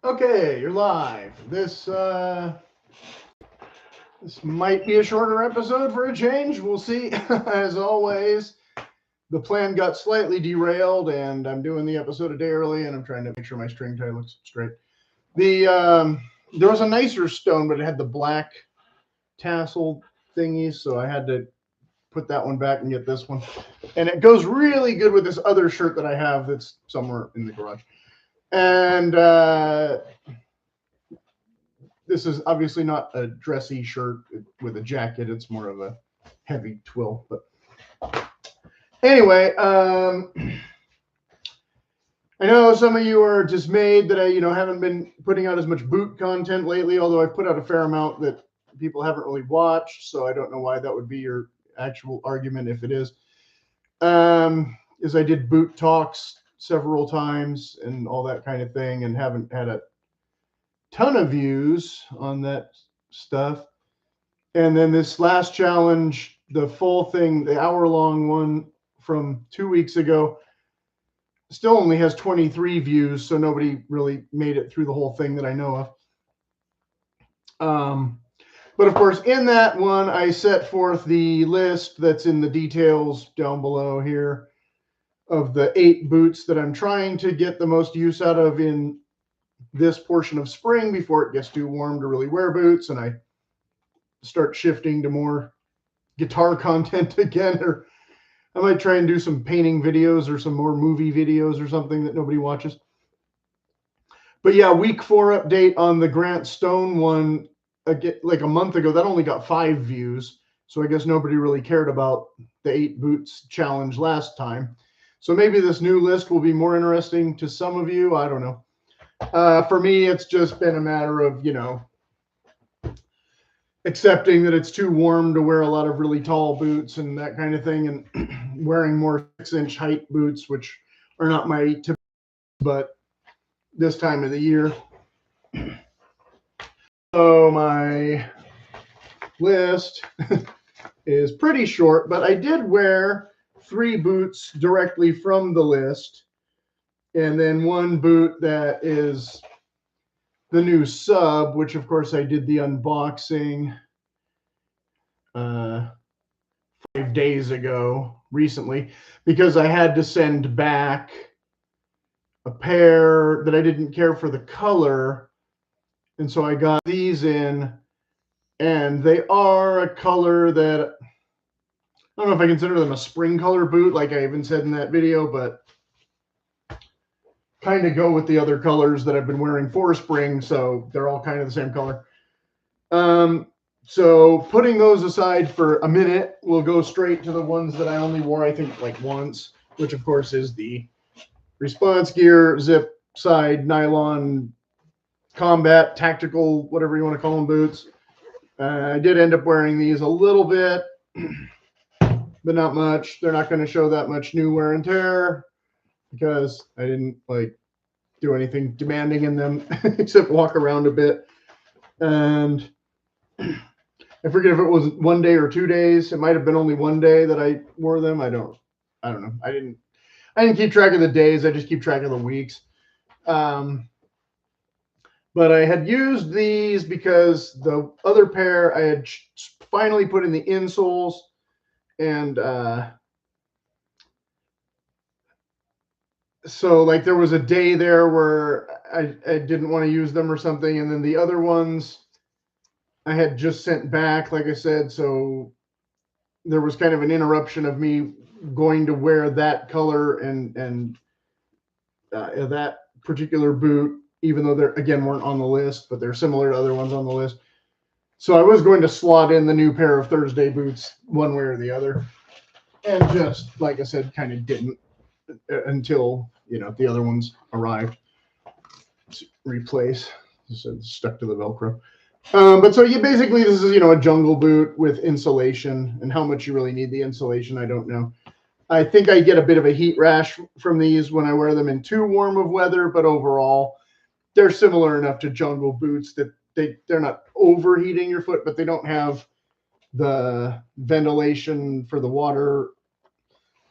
Okay, you're live. This might be a shorter episode for a change. We'll see. As always, the plan got slightly derailed, and I'm doing the episode a day early, and I'm trying to make sure my string tie looks straight. There was a nicer stone, but it had the black tassel thingies, so I had to put that one back and get this one. And it goes really good with this other shirt that I have that's somewhere in the garage. And this is obviously not a dressy shirt with a jacket. It's more of a heavy twill. But anyway, I know some of you are dismayed that I, haven't been putting out as much boot content lately, although I've put out a fair amount that people haven't really watched. So I don't know why that would be your actual argument if it is. Is I did boot talks several times and all that kind of thing and haven't had a ton of views on that stuff. And then this last challenge, the full thing, the hour-long one from 2 weeks ago, still only has 23 views, so nobody really made it through the whole thing that I know of. But of course, in that one, I set forth the list that's in the details down below here of the 8 boots that I'm trying to get the most use out of in this portion of spring before it gets too warm to really wear boots, and I start shifting to more guitar content again, or I might try and do some painting videos or some more movie videos or something that nobody watches. But yeah, week 4 update on the Grant Stone one, like a month ago, that only got 5 views, so I guess nobody really cared about the 8 boots challenge last time. So maybe this new list will be more interesting to some of you. I don't know. For me, it's just been a matter of, accepting that it's too warm to wear a lot of really tall boots and that kind of thing, and wearing more 6-inch height boots, which are not my typical, but this time of the year. So my list is pretty short, but I did wear 3 boots directly from the list, and then 1 boot that is the new sub, which of course I did the unboxing 5 days ago recently, because I had to send back a pair that I didn't care for the color, and so I got these in, and they are a color that I don't know if I consider them a spring color boot, like I even said in that video, but kind of go with the other colors that I've been wearing for spring, so they're all kind of the same color. So putting those aside for a minute, we'll go straight to the ones that I only wore, I think, like once, which of course is the Response Gear zip side nylon combat tactical, whatever you want to call them, boots. I did end up wearing these a little bit, but not much. They're not going to show that much new wear and tear because I didn't do anything demanding in them except walk around a bit. And I forget if it was 1 day or 2 days. It might have been only 1 day that I wore them. I don't know. I didn't keep track of the days. I just keep track of the weeks. But I had used these because the other pair I had finally put in the insoles, and so there was a day there where I didn't want to use them or something, and then the other ones I had just sent back, like I said, so there was kind of an interruption of me going to wear that color and that particular boot, even though they're, again, weren't on the list, but they're similar to other ones on the list. So I was going to slot in the new pair of Thursday boots one way or the other, and just, like I said, kind of didn't until, the other ones arrived to replace. So stuck to the Velcro. But so basically this is, a jungle boot with insulation, and how much you really need the insulation, I don't know. I think I get a bit of a heat rash from these when I wear them in too warm of weather, but overall they're similar enough to jungle boots that they're not overheating your foot, but they don't have the ventilation for the water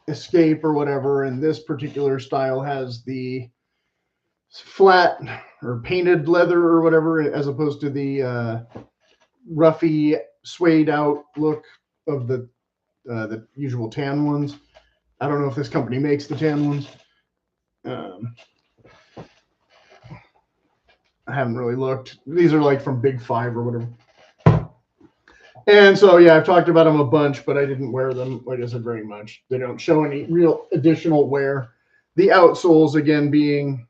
escape or whatever. And this particular style has the flat or painted leather or whatever, as opposed to the roughy suede out look of the usual tan ones. I don't know if this company makes the tan ones. I haven't really looked. These are like from Big Five or whatever. And so, yeah, I've talked about them a bunch, but I didn't wear them, like I said, very much. They don't show any real additional wear. The outsoles, again, being,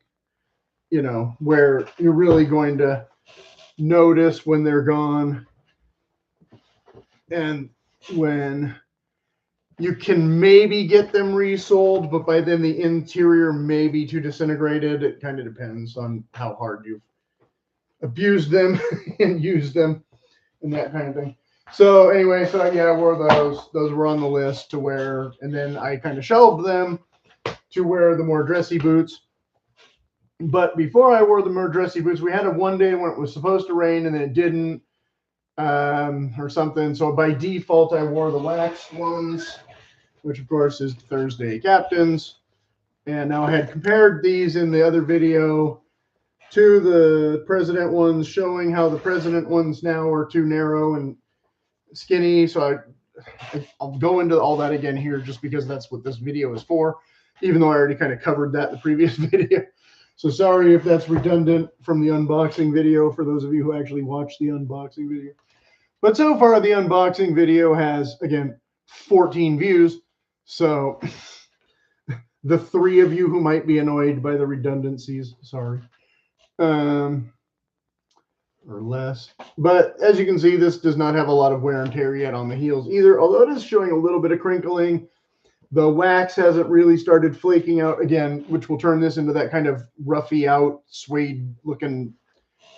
you know, where you're really going to notice when they're gone and when you can maybe get them resoled, but by then the interior may be too disintegrated. It kind of depends on how hard you've abused them and used them and that kind of thing. So anyway, so yeah, I wore those. Those were on the list to wear, and then I kind of shelved them to wear the more dressy boots. But before I wore the more dressy boots, we had a one day when it was supposed to rain and then it didn't, or something. So by default, I wore the waxed ones, which of course is Thursday Captains. And now I had compared these in the other video to the President ones, showing how the President ones now are too narrow and skinny. So I'll go into all that again here just because that's what this video is for, even though I already kind of covered that in the previous video. So sorry if that's redundant from the unboxing video for those of you who actually watched the unboxing video. But so far the unboxing video has, again, 14 views. So the 3 of you who might be annoyed by the redundancies, sorry. Or less. But as you can see, this does not have a lot of wear and tear yet on the heels either, although it is showing a little bit of crinkling. The wax hasn't really started flaking out again, which will turn this into that kind of roughy out suede looking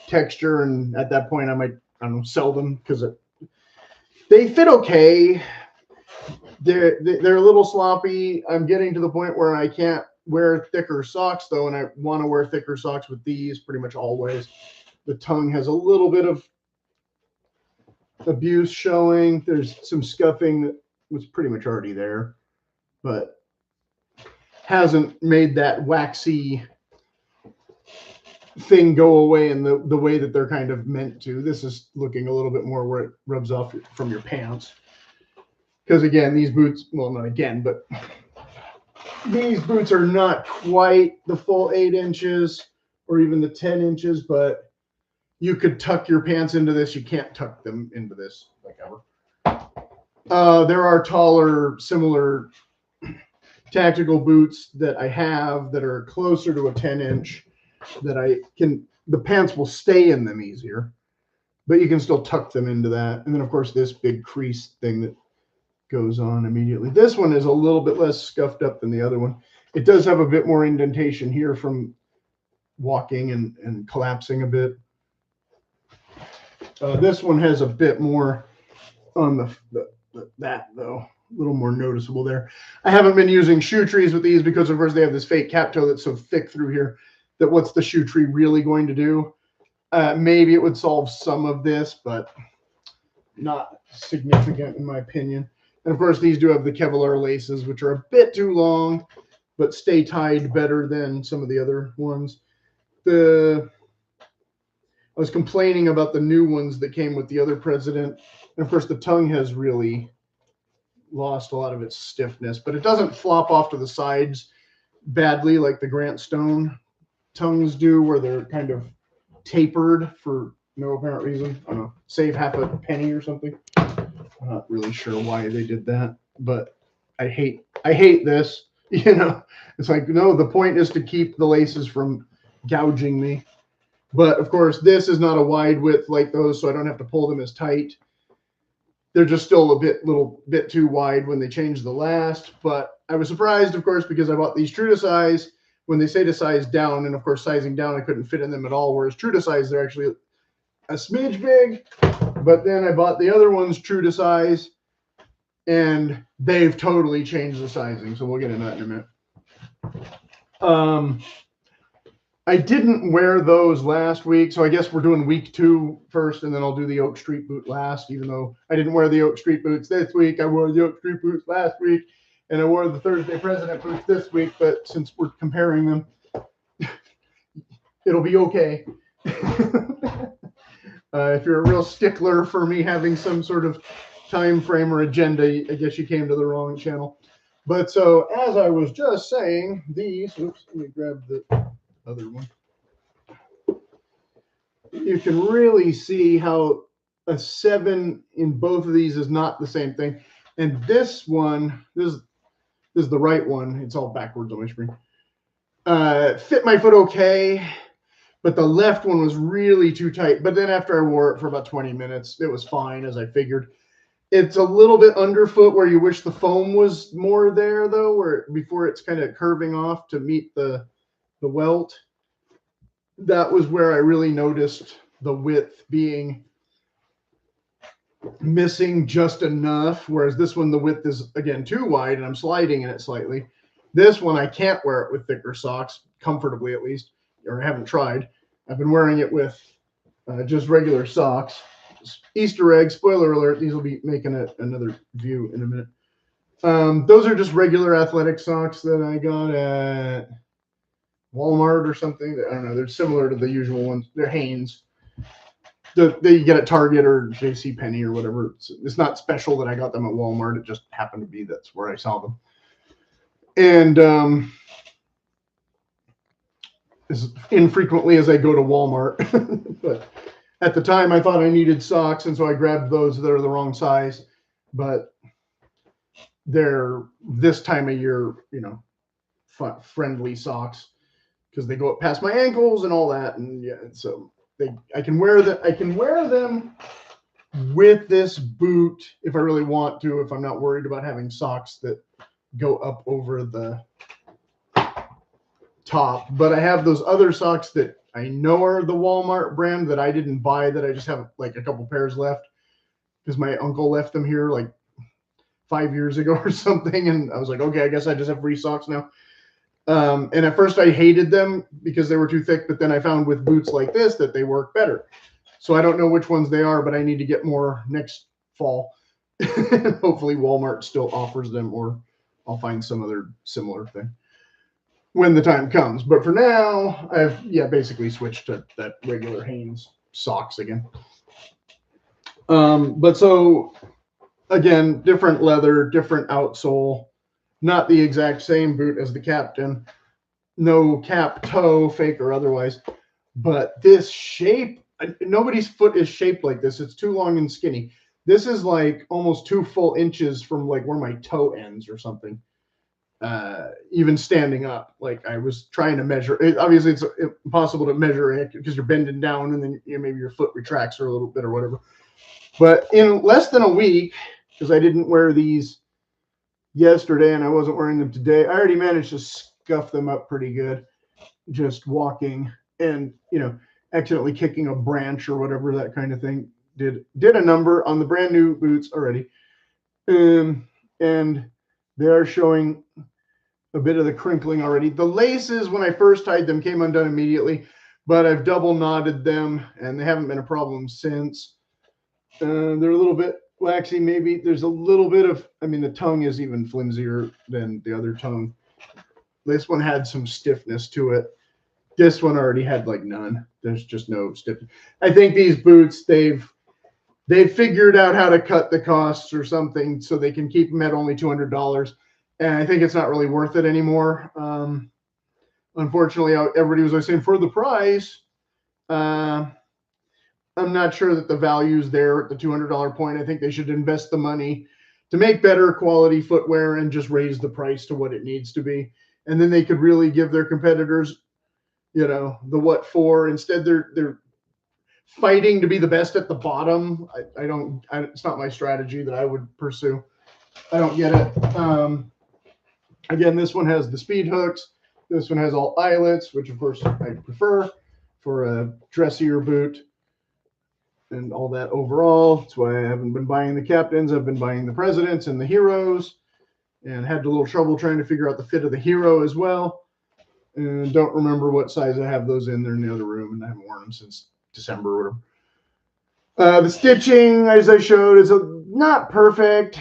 texture. And at that point, I might, I don't know, sell them because they fit okay. They're a little sloppy. I'm getting to the point where I can't wear thicker socks though, and I want to wear thicker socks with these pretty much always. The tongue has a little bit of abuse showing. There's some scuffing that was pretty much already there, but hasn't made that waxy thing go away in the way that they're kind of meant to. This is looking a little bit more where it rubs off from your pants. Because again, these boots, well, not again, but these boots are not quite the full 8 inches or even the 10 inches, but you could tuck your pants into this. You can't tuck them into this, like ever. There are taller, similar tactical boots that I have that are closer to a 10-inch that I can, the pants will stay in them easier, but you can still tuck them into that. And then, of course, this big crease thing that goes on immediately. This one is a little bit less scuffed up than the other one. It does have a bit more indentation here from walking and collapsing a bit. This one has a bit more on that though, a little more noticeable there. I haven't been using shoe trees with these because, of course, they have this fake cap toe that's so thick through here that what's the shoe tree really going to do? Maybe it would solve some of this, but not significant in my opinion. And of course, these do have the CABELL laces, which are a bit too long, but stay tied better than some of the other ones. I was complaining about the new ones that came with the other President. And of course, the tongue has really lost a lot of its stiffness, but it doesn't flop off to the sides badly like the Grant Stone tongues do, where they're kind of tapered for no apparent reason. I don't know, save half a penny or something. I'm not really sure why they did that, but I hate this. You know, it's like, no, the point is to keep the laces from gouging me. But of course, this is not a wide width like those, so I don't have to pull them as tight. They're just still a little bit too wide when they changed the last. But I was surprised, of course, because I bought these true to size. When they say to size down, and of course, sizing down, I couldn't fit in them at all. Whereas true to size, they're actually a smidge big. But then I bought the other ones true to size, and they've totally changed the sizing. So we'll get into that in a minute. I didn't wear those last week, so I guess we're doing week 2 first, and then I'll do the Oak Street boot last, even though I didn't wear the Oak Street boots this week. I wore the Oak Street boots last week, and I wore the Thursday President boots this week, but since we're comparing them, It'll be okay. If you're a real stickler for me having some sort of time frame or agenda, I guess you came to the wrong channel. But so, as I was just saying, these, oops, let me grab the other one. You can really see how a 7 in both of these is not the same thing. And this one, this is the right one. It's all backwards on my screen. Fit my foot okay, but the left one was really too tight. But then after I wore it for about 20 minutes, it was fine, as I figured. It's a little bit underfoot where you wish the foam was more there, though, where before it's kind of curving off to meet the welt. That was where I really noticed the width being missing just enough, whereas this one, the width is, again, too wide, and I'm sliding in it slightly. This one, I can't wear it with thicker socks, comfortably at least, or I haven't tried. I've been wearing it with just regular socks. Easter egg, spoiler alert, these will be making another view in a minute. Those are just regular athletic socks that I got at Walmart or something. I don't know. They're similar to the usual ones. They're Hanes. They you get at Target or JCPenney or whatever. It's not special that I got them at Walmart. It just happened to be that's where I saw them. And as infrequently as I go to Walmart. But at the time, I thought I needed socks, and so I grabbed those that are the wrong size. But they're this time of year, you know, friendly socks because they go up past my ankles and all that. And yeah, so I can wear them with this boot if I really want to, if I'm not worried about having socks that go up over the top. But I have those other socks that I know are the Walmart brand that I didn't buy, that I just have like a couple pairs left because my uncle left them here like 5 years ago or something. And I was like, okay, I guess I just have free socks now. And at first I hated them because they were too thick, but then I found with boots like this that they work better. So I don't know which ones they are, but I need to get more next fall. Hopefully Walmart still offers them, or I'll find some other similar thing when the time comes. But for now, I've basically switched to that regular Hanes socks again. But so again, different leather, different outsole, not the exact same boot as the Captain, no cap toe, fake or otherwise, but this shape, nobody's foot is shaped like this. It's too long and skinny. This is like almost 2 full inches from like where my toe ends or something. Even standing up, like I was trying to measure it. Obviously it's impossible to measure it because you're bending down and then maybe your foot retracts or a little bit or whatever. But in less than a week, because I didn't wear these yesterday and I wasn't wearing them today, I already managed to scuff them up pretty good, just walking and, you know, accidentally kicking a branch or whatever, that kind of thing. Did a number on the brand new boots already. And they are showing a bit of the crinkling already. The laces, when I first tied them, came undone immediately, but I've double knotted them and they haven't been a problem since. They're a little bit waxy, maybe. There's a little bit of, I mean, the tongue is even flimsier than the other tongue. This one had some stiffness to it. This one already had like none. There's just no stiffness. I think these boots, they've figured out how to cut the costs or something so they can keep them at only $200. And I think it's not really worth it anymore. Unfortunately, everybody was always saying for the price. I'm not sure that the value's there at the $200 point. I think they should invest the money to make better quality footwear and just raise the price to what it needs to be. And then they could really give their competitors, you know, the what for. Instead, they're fighting to be the best at the bottom. It's not my strategy that I would pursue. I don't get it. Again, this one has the speed hooks. This one has all eyelets, which of course I prefer for a dressier boot and all that overall. That's why I haven't been buying the Captains. I've been buying the Presidents and the Heroes, and had a little trouble trying to figure out the fit of the Hero as well. And don't remember what size I have those in. They're in the other room, and I haven't worn them since December or whatever. The stitching, as I showed, is not perfect,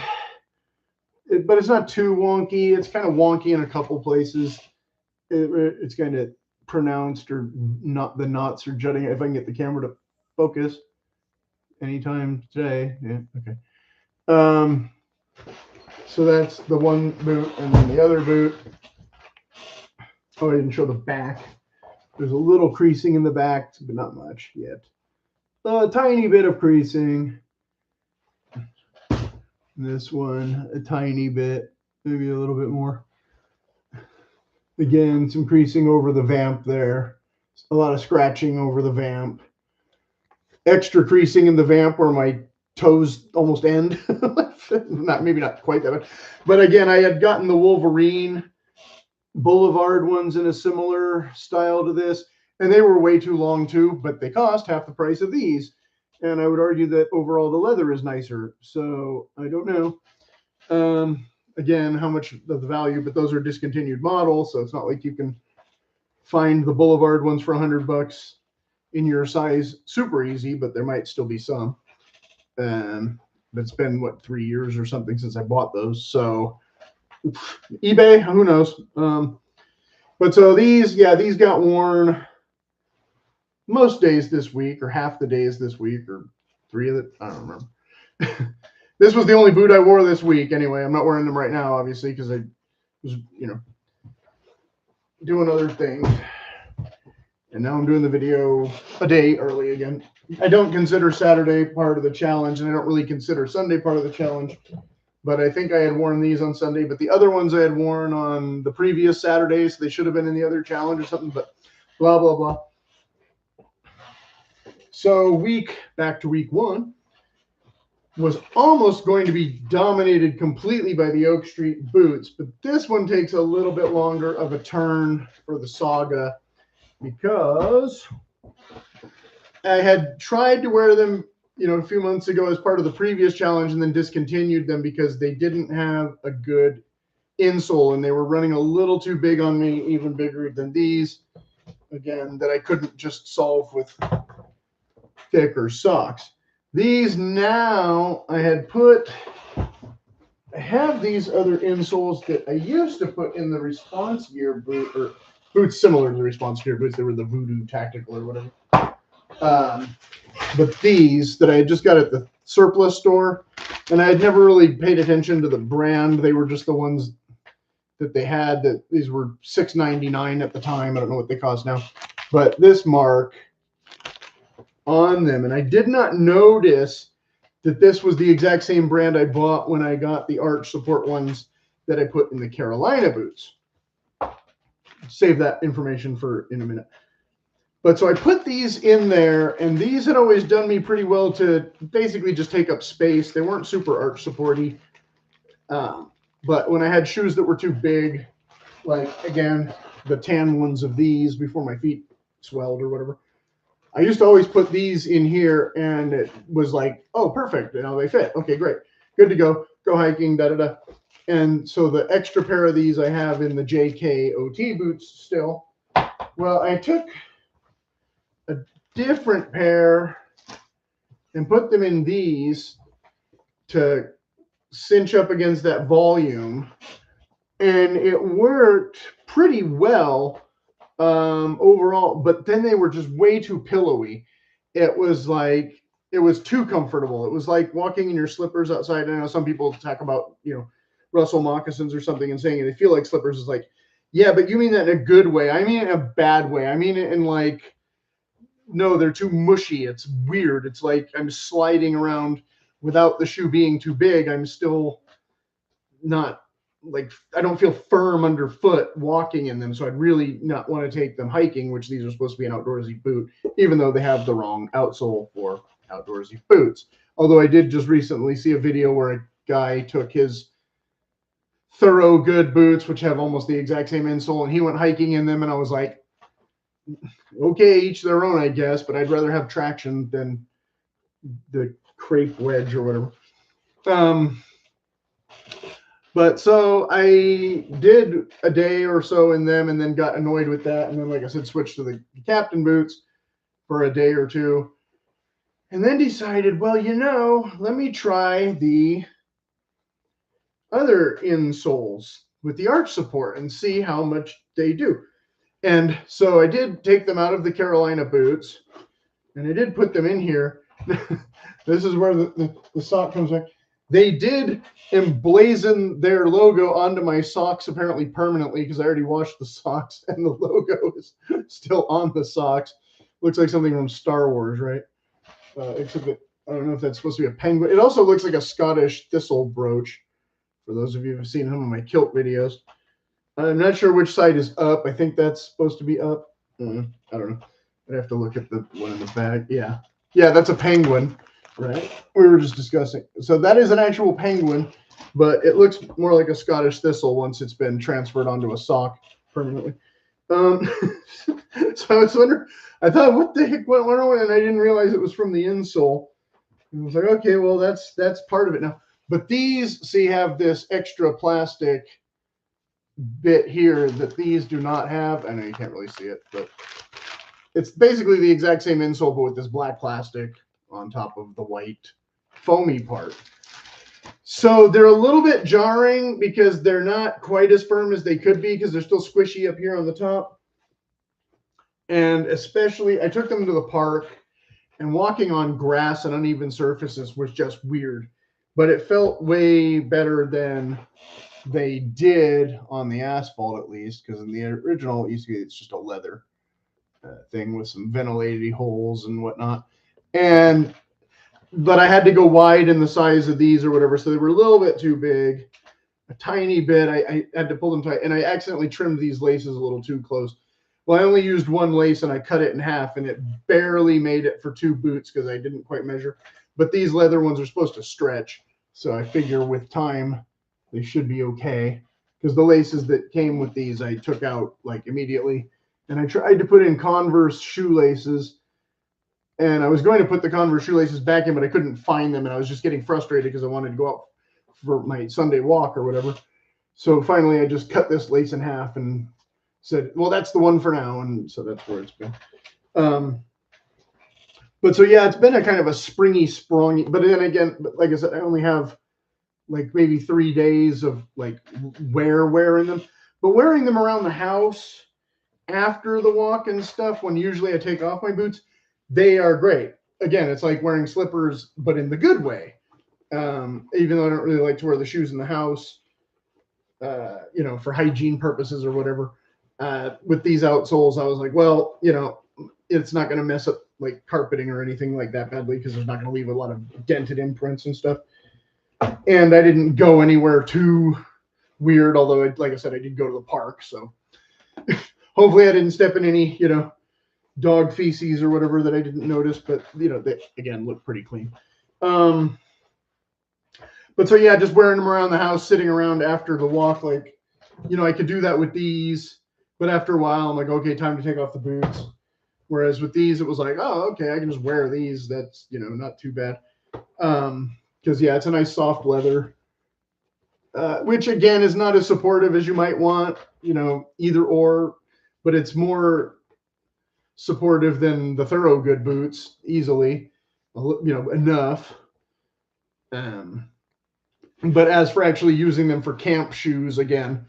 but it's not too wonky. It's kind of wonky in a couple places. It's kind of pronounced or not, the knots are jutting. If I can get the camera to focus anytime today. Yeah, okay. So that's the one boot, and then the other boot. Oh, I didn't show the back. There's a little creasing in the back, but not much yet. A tiny bit of creasing. This one, a tiny bit, maybe a little bit more. Again, some creasing over the vamp there. A lot of scratching over the vamp. Extra creasing in the vamp where my toes almost end. Maybe not quite that much. But again, I had gotten the Wolverine Boulevard ones in a similar style to this, and they were way too long too, but they cost half the price of these. And I would argue that overall the leather is nicer. So I don't know. Again, how much of the value, but those are discontinued models, so it's not like you can find the Boulevard ones for $100 in your size super easy, but there might still be some. It's been what, 3 years or something since I bought those, so eBay, who knows. But so these got worn most days this week, or half the days this week, or 3 of it, I don't remember. This was the only boot I wore this week anyway. I'm not wearing them right now, obviously, because I was, doing other things. And now I'm doing the video a day early again. I don't consider Saturday part of the challenge, and I don't really consider Sunday part of the challenge. But I think I had worn these on Sunday, but the other ones I had worn on the previous Saturday, so they should have been in the other challenge or something, but blah, blah, blah. So back to week 1, was almost going to be dominated completely by the Oak Street boots, but this one takes a little bit longer of a turn for the saga because I had tried to wear them, a few months ago as part of the previous challenge and then discontinued them because they didn't have a good insole and they were running a little too big on me, even bigger than these, again, that I couldn't just solve with thicker socks. These now I have these other insoles that I used to put in the response gear boot, or boots similar to the response gear boots. They were the Voodoo Tactical or whatever. But these that I had just got at the surplus store, and I had never really paid attention to the brand. They were just the ones that they had. That these were $6.99 at the time. I don't know what they cost now, but this mark on them, and I did not notice that this was the exact same brand I bought when I got the arch support ones that I put in the Carolina boots. Save that information for in a minute. But so I put these in there, and these had always done me pretty well to basically just take up space. They weren't super arch supporty, but when I had shoes that were too big, like again the tan ones of these before my feet swelled or whatever, I used to always put these in here, and it was like, oh, perfect. They fit. Okay, great. Good to go. Go hiking, da-da-da. And so the extra pair of these I have in the JKOT boots still. Well, I took a different pair and put them in these to cinch up against that volume, and it worked pretty well overall, but then they were just way too pillowy. It was too comfortable. It was like walking in your slippers outside. I know some people talk about, Russell moccasins or something and saying they feel like slippers. Is like, yeah, but you mean that in a good way. I mean it in a bad way. I mean it in like, no, they're too mushy. It's weird. It's like I'm sliding around without the shoe being too big. I'm still not, like, I don't feel firm underfoot walking in them, so I'd really not want to take them hiking, which these are supposed to be an outdoorsy boot, even though they have the wrong outsole for outdoorsy boots. Although I did just recently see a video where a guy took his Thorough Good boots, which have almost the exact same insole, and he went hiking in them, and I was like, okay, each their own, I guess, but I'd rather have traction than the crepe wedge or whatever. But so I did a day or so in them and then got annoyed with that. And then, like I said, switched to the Captain boots for a day or two. And then decided, well, let me try the other insoles with the arch support and see how much they do. And so I did take them out of the Carolina boots, and I did put them in here. This is where the sock comes back. They did emblazon their logo onto my socks apparently permanently because I already washed the socks and the logo is still on the socks. Looks like something from Star Wars, right? Except that I don't know if that's supposed to be a penguin. It also looks like a Scottish thistle brooch for those of you who've seen some of my kilt videos. I'm not sure which side is up. I think that's supposed to be up. I don't know. I'd have to look at the one in the back. Yeah. Yeah, that's a penguin, right? We were just discussing. So that is an actual penguin, but it looks more like a Scottish thistle once it's been transferred onto a sock permanently. So I was wondering, I thought, what the heck went on? And I didn't realize it was from the insole. And I was like, okay, well, that's part of it now. But these, see, have this extra plastic bit here that these do not have. I know you can't really see it, but it's basically the exact same insole, but with this black plastic on top of the white foamy part. So they're a little bit jarring because they're not quite as firm as they could be because they're still squishy up here on the top. And especially, I took them to the park, and walking on grass and uneven surfaces was just weird. But it felt way better than they did on the asphalt, at least, because in the original it's just a leather thing with some ventilated holes and whatnot. But I had to go wide in the size of these or whatever, so they were a little bit too big, a tiny bit. I had to pull them tight, and I accidentally trimmed these laces a little too close. Well, I only used one lace, and I cut it in half, and it barely made it for 2 boots because I didn't quite measure. But these leather ones are supposed to stretch, so I figure with time they should be okay. Because the laces that came with these I took out like immediately, and I tried to put in Converse shoelaces, and I was going to put the Converse shoelaces back in, but I couldn't find them, and I was just getting frustrated because I wanted to go out for my Sunday walk or whatever. So finally, I just cut this lace in half and said, well, that's the one for now. And so that's where it's been. But so, yeah, it's been a kind of a springy, sprongy. But then again, like I said, I only have like maybe 3 days of like wearing them. But wearing them around the house after the walk and stuff, when usually I take off my boots, they are great. Again, it's like wearing slippers, but in the good way. Even though I don't really like to wear the shoes in the house, for hygiene purposes or whatever. With these outsoles, I was like, well, it's not going to mess up like carpeting or anything like that badly because there's not going to leave a lot of dented imprints and stuff. And I didn't go anywhere too weird, although, like I said, I did go to the park. So hopefully I didn't step in any, dog feces or whatever that I didn't notice. But, they, again, look pretty clean. But so, yeah, just wearing them around the house, sitting around after the walk, like, I could do that with these. But after a while, I'm like, okay, time to take off the boots. Whereas with these, it was like, oh, okay, I can just wear these. That's, not too bad. Because, yeah, it's a nice soft leather, which, again, is not as supportive as you might want, either or. But it's more supportive than the Thorogood boots, easily, enough. But as for actually using them for camp shoes, again,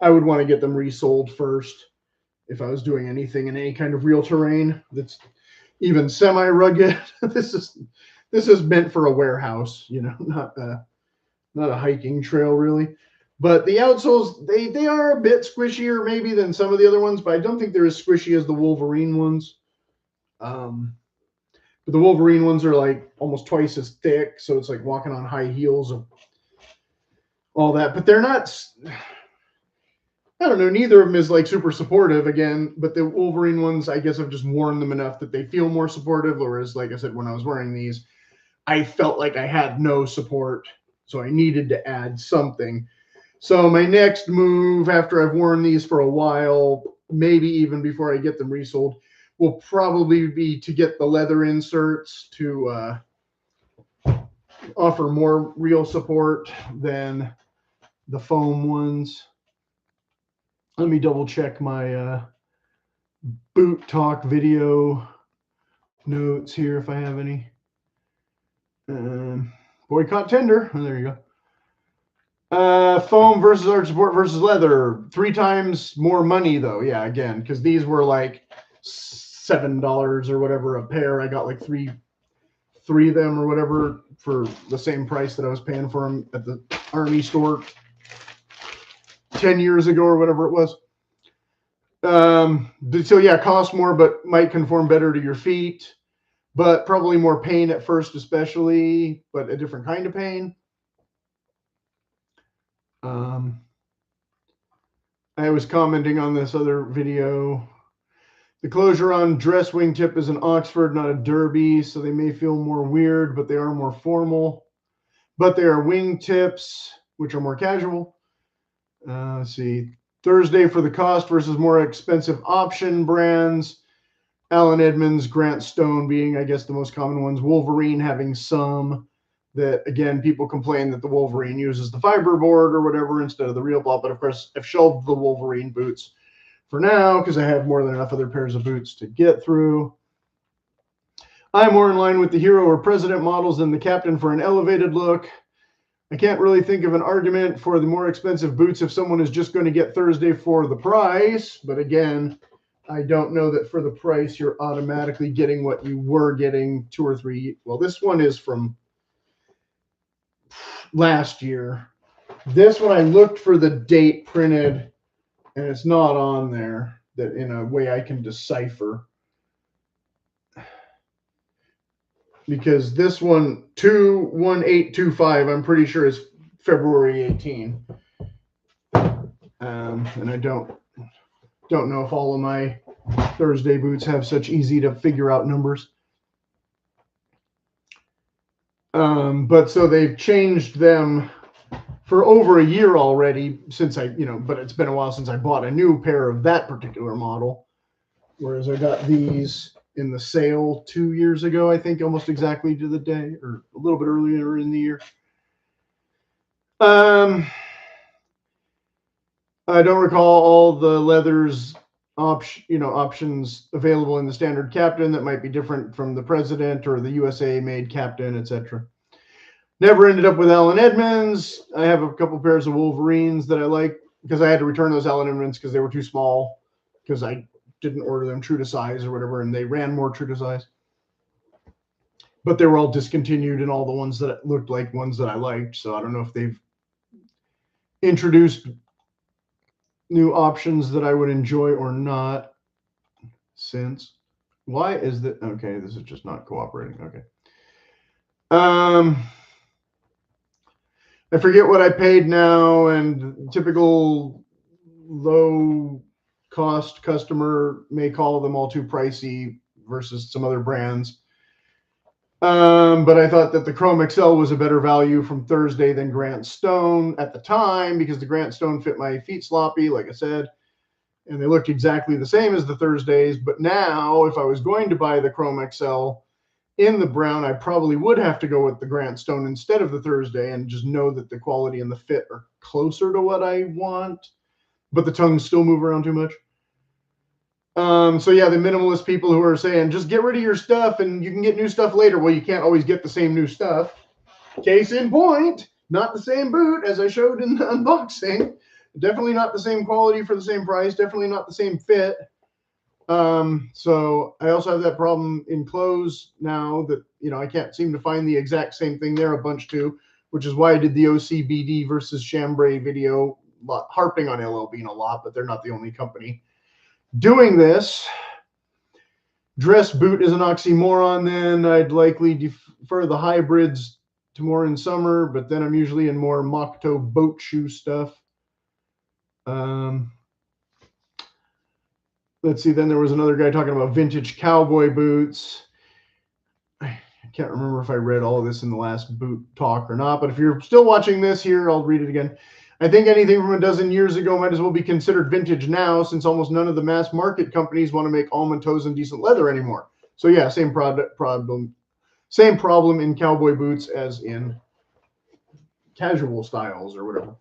I would want to get them resoled first if I was doing anything in any kind of real terrain that's even semi-rugged. This is meant for a warehouse, not a hiking trail really. But the outsoles, they are a bit squishier maybe than some of the other ones, but I don't think they're as squishy as the Wolverine ones. But the Wolverine ones are like almost twice as thick, so it's like walking on high heels or all that. But they're not, I don't know, neither of them is like super supportive again, but the Wolverine ones, I guess I've just worn them enough that they feel more supportive. Whereas, like I said, when I was wearing these, I felt like I had no support. So I needed to add something. So my next move after I've worn these for a while, maybe even before I get them resold, will probably be to get the leather inserts to offer more real support than the foam ones. Let me double check my boot talk video notes here if I have any. Boycott Tinder. Oh, there you Foam versus arch support versus leather. 3 times more money though. Yeah, again, because these were like $7 or whatever a pair. I got like three of them or whatever for the same price that I was paying for them at the Army store 10 years ago or whatever it was. So yeah, cost more, but might conform better to your feet, but probably more pain at first, especially, but a different kind of pain. I was commenting on this other video. The closure on dress wingtip is an Oxford, not a Derby, so they may feel more weird, but they are more formal. But they are wingtips, which are more casual. Let's see. Thursday for the cost versus more expensive option brands. Allen Edmonds, Grant Stone being, I guess, the most common ones. Wolverine having some that, again, people complain that the Wolverine uses the fiberboard or whatever instead of the real blah. But of course, I've shelved the Wolverine boots for now because I have more than enough other pairs of boots to get through. I'm more in line with the Hero or President models than the Captain for an elevated look. I can't really think of an argument for the more expensive boots if someone is just going to get Thursday for the price. But again, I don't know that for the price you're automatically getting what you were getting 2 or 3. Well, this one is from last year. This one I looked for the date printed and it's not on there that in a way I can decipher. Because this one 21825 I'm pretty sure is February 18. And I don't know if all of my Thursday boots have such easy to figure out numbers. But so they've changed them for over a year already since but it's been a while since I bought a new pair of that particular model. Whereas I got these in the sale 2 years ago, I think, almost exactly to the day, or a little bit earlier in the year. I don't recall all the leathers options available in the standard Captain that might be different from the President or the USA made Captain, etc. Never ended up with Allen Edmonds. I have a couple pairs of Wolverines that I like because I had to return those Allen Edmonds because they were too small because I didn't order them true to size or whatever, and they ran more true to size. But they were all discontinued and all the ones that looked like ones that I liked. So I don't know if they've introduced new options that I would enjoy or not since. Why is that? Okay, this is just not cooperating. Okay. I forget what I paid now, and typical low cost customer may call them all too pricey versus some other brands. But I thought that the Chrome XL was a better value from Thursday than Grant Stone at the time because the Grant Stone fit my feet sloppy, like I said, and they looked exactly the same as the Thursdays. But now, if I was going to buy the Chrome XL in the brown, I probably would have to go with the Grant Stone instead of the Thursday and just know that the quality and the fit are closer to what I want, but the tongues still move around too much. So yeah, the minimalist people who are saying, just get rid of your stuff and you can get new stuff later. Well, you can't always get the same new stuff. Case in point, not the same boot as I showed in the unboxing. Definitely not the same quality for the same price. Definitely not the same fit. So I also have that problem in clothes now that, I can't seem to find the exact same thing there a bunch too, which is why I did the OCBD versus Chambray video, harping on LL Bean a lot, but they're not the only company doing this. Dress boot is an oxymoron then. I'd likely defer the hybrids to more in summer, but then I'm usually in more moc-toe boat shoe stuff. Let's see, then there was another guy talking about vintage cowboy boots. I can't remember if I read all of this in the last boot talk or not, but if you're still watching this here, I'll read it again. I think anything from a dozen years ago might as well be considered vintage now, since almost none of the mass market companies want to make almond toes and decent leather anymore. So yeah, same problem in cowboy boots as in casual styles or whatever,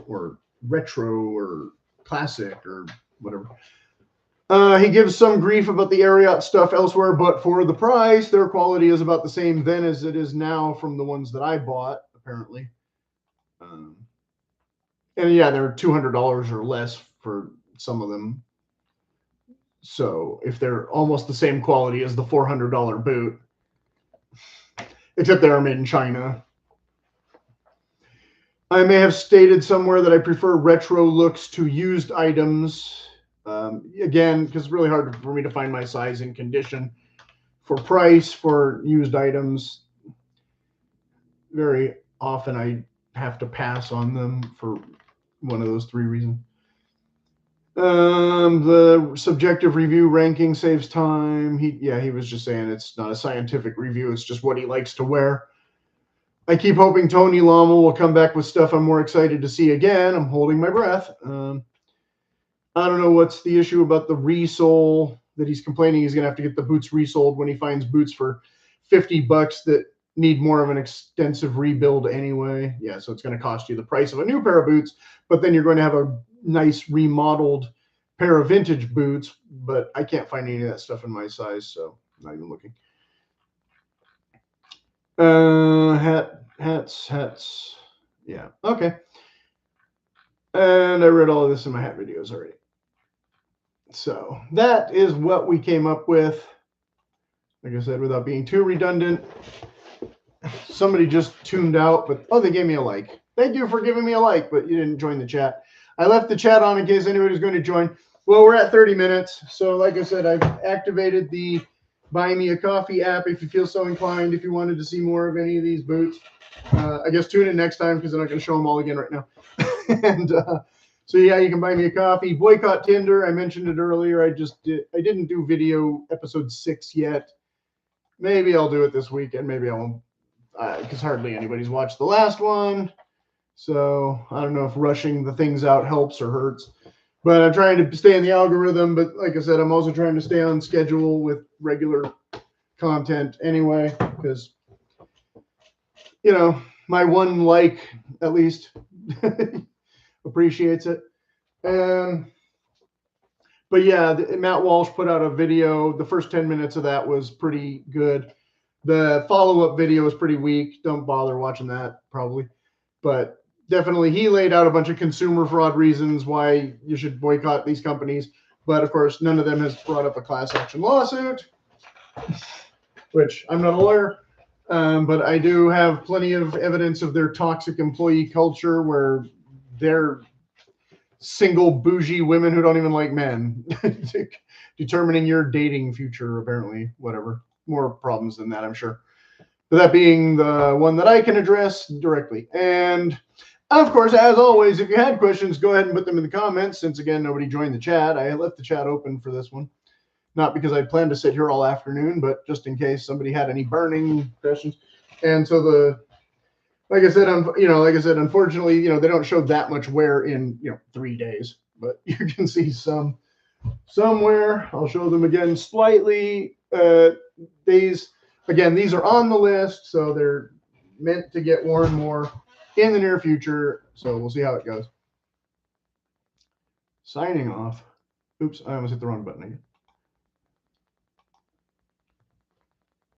or retro or classic or whatever. He gives some grief about the Ariat stuff elsewhere, but for the price, their quality is about the same then as it is now from the ones that I bought, apparently. And yeah, they're $200 or less for some of them. So if they're almost the same quality as the $400 boot, except they're made in China. I may have stated somewhere that I prefer retro looks to used items. Again, because it's really hard for me to find my size and condition for price for used items. Very often I have to pass on them for one of those three reasons. The subjective review ranking saves time. He was just saying it's not a scientific review. It's just what he likes to wear. I keep hoping Tony Lama will come back with stuff I'm more excited to see again. I'm holding my breath. I don't know what's the issue about the resole that he's complaining he's going to have to get the boots resoled when he finds boots for $50 that need more of an extensive rebuild anyway. Yeah, so it's going to cost you the price of a new pair of boots, but then you're going to have a nice remodeled pair of vintage boots, but I can't find any of that stuff in my size, so I'm not even looking. Hats. Yeah, okay. And I read all of this in my hat videos already. So that is what we came up with. Like I said, without being too redundant. Somebody just tuned out, but oh, they gave me a like. Thank you for giving me a like, but you didn't join the chat. I left the chat on in case anybody's going to join. Well, we're at 30 minutes. So like I said, I've activated the Buy Me a Coffee app if you feel so inclined, if you wanted to see more of any of these boots. I guess tune in next time because I'm not going to show them all again right now. And so yeah, you can buy me a coffee. Boycott Tinder. I mentioned it earlier. I didn't do video episode 6 yet. Maybe I'll do it this weekend. Maybe I won't, because hardly anybody's watched the last one. So I don't know if rushing the things out helps or hurts. But I'm trying to stay in the algorithm. But like I said, I'm also trying to stay on schedule with regular content anyway, because, you know, my one like at least appreciates it. But yeah, Matt Walsh put out a video. The first 10 minutes of that was pretty good. The follow-up video was pretty weak. Don't bother watching that, probably. But definitely, he laid out a bunch of consumer fraud reasons why you should boycott these companies. But of course, none of them has brought up a class action lawsuit, which I'm not a lawyer. But I do have plenty of evidence of their toxic employee culture where they're single bougie women who don't even like men determining your dating future, apparently. Whatever. More problems than that, I'm sure. But that being the one that I can address directly. And of course, as always, if you had questions, go ahead and put them in the comments. Since again, nobody joined the chat, I left the chat open for this one. Not because I planned to sit here all afternoon, but just in case somebody had any burning questions. And so like I said, unfortunately, they don't show that much wear in, 3 days, but you can see some somewhere. I'll show them again slightly. These are on the list, so they're meant to get worn more in the near future. So we'll see how it goes. Signing off. Oops, I almost hit the wrong button again.